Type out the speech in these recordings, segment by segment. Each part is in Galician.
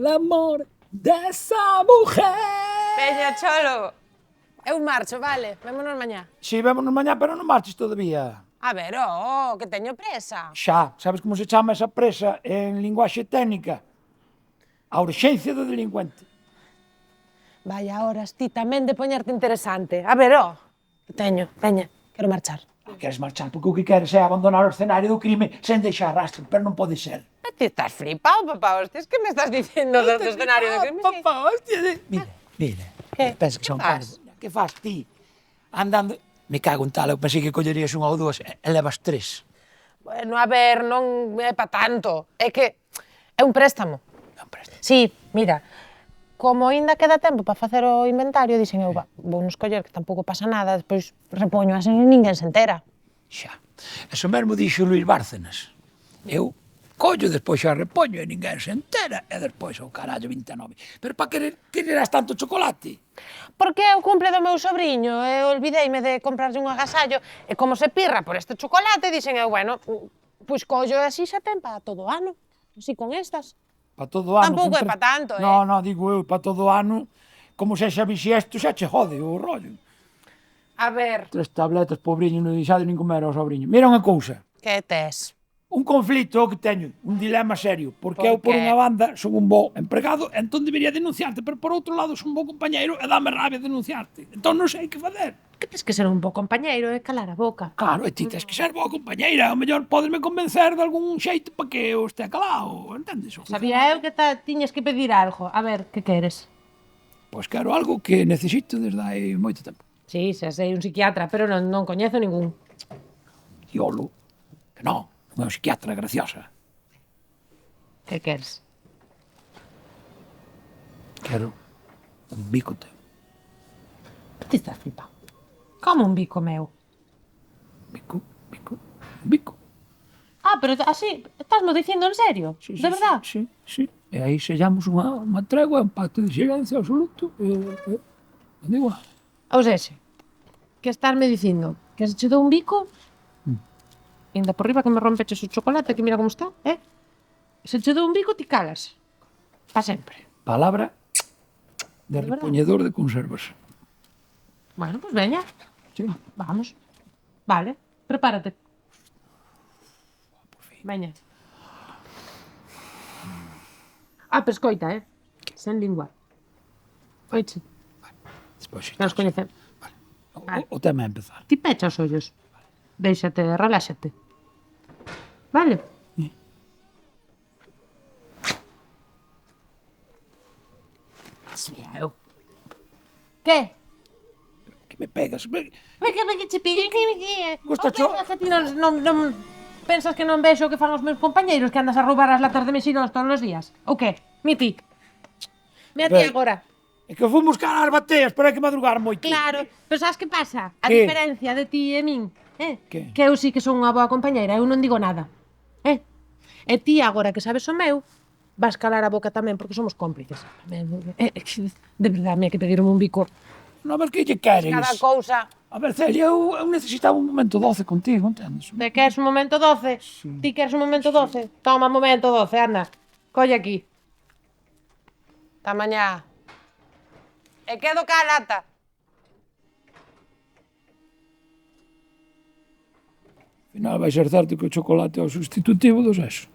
amor desa mujer. Veña, cholo. Eu marcho, vale. Vémonos mañá. Si, vémonos mañá, pero non marches todavía. A ver, que teño presa. Xa, sabes como se chama esa presa en linguaxe técnica? A urxencia do delincuente. Vaya horas ti tamén de poñerte interesante. A ver, que teño. Veña, quero marchar. Queres marchar porque o que queres é abandonar o escenario do crime sen deixar rastro, pero non pode ser. Ti estás flipado, papá, hostias, que me estás dicindo do escenario de crime? Papá, hostia, mira. Que? Pensa que son fas? Que faz ti? Andando... Me cago en tal, eu pensei que collerías unha ou dúas e levas tres. Bueno, a ver, non é pa tanto. É que é un préstamo. Sí, mira, como aínda queda tempo para facer o inventario, dixen eu, vou nos coller, que tampouco pasa nada, despois repoño así e ninguén se entera. Xa. Eso mesmo dixo Luis Bárcenas. Eu collo, despois xa repoño e ninguén se entera, e despois ao carallo 29. Pero para que quererás tanto chocolate? Porque é o cumple do meu sobriño e olvideime de comprarlle un agasallo e como se pirra por este chocolate, dixen eu, bueno, pois collo e así xa ten para todo o ano, así con estas. Para todo o ano. Tampouco é para tanto, No, digo eu, para todo o ano, como se xa bixesto, xa che jode o rollo. A ver. 3 tabletas, pobriño, non deixado nin comer ao sobriño. Mira unha cousa. Que tes? Un conflito que teño, un dilema serio, porque eu por qué? unha banda son un bo empregado, entón debería denunciarte, pero por outro lado son un bo compañeiro e dame rabia denunciarte. Entón non sei que facer. Que tes que ser un bo compañeiro e calar a boca. Claro, e ti tens que ser boa compañeira, ao mellor podesme convencer de algún xeito para que eu estea calado, entendes? Sabía eu que tiñes que pedir algo. A ver, que queres? Pois quero algo que necesito desde hai moito tempo. Sí, xa sei, un psiquiatra, pero non coñezo ningún. Diolo, que non é un psiquiatra graciosa. Que queres? Quero un bico teu. Ti estás flipado. Como un bico meu? Bico. Ah, pero así, estásmo dicindo en serio? Sí, de verdad? Sí. E aí sellamos unha tregua, un pacto de silencio absoluto. Non digo nada. Ou seja, que estarme dicindo que se che dou un bico, ainda por riba que me rompeches o chocolate, que mira como está, se che dou un bico, ti calas. Pa sempre. Palabra de verdad? repoñedor de conservas. Bueno, pues veña. Sí. Vamos. Vale, prepárate. Veña. Pero escoita, sen lingua. Oiche, Despois xa. nos coñecemos. Vale. O tema é empezar. Ti pecha os ollos. Déixate, reláxate. Vale? Eu. Que? Que me pegas. Que che pique? Gusta cho- Que ti non pensas que non vexo o que fan os meus compañeiros, que andas a roubar as latas de mexilóns todos os días? Ou que? Miti. Mira ti Ben. agora. É que fui buscar as bateas, pero hai que madrugar moito. Claro, pero sabes que pasa? A Que? diferencia de ti e min, Que? que eu sí que son unha boa compañeira, eu non digo nada. E ti agora que sabes o meu, vas calar a boca tamén porque somos cómplices. De verdade, me hai que pedirme un bico. Non, a ver que lle queres. Cada cousa. A ver, Celia, eu necesitaba un momento doce contigo, entendes? De queres un momento 12? Sí. Ti queres un momento 12? Toma, momento 12, anda. Colle aquí. Ta mañá. E quedo ca lata. Ao final vai ser certo que o chocolate é o sustitutivo do sexo.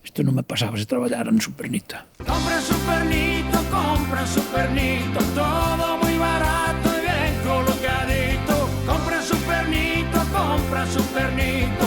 Isto non me pasaba se traballara en Supernita. Compra en Supernito, todo moi barato e ben colocadito. Compra en Supernito,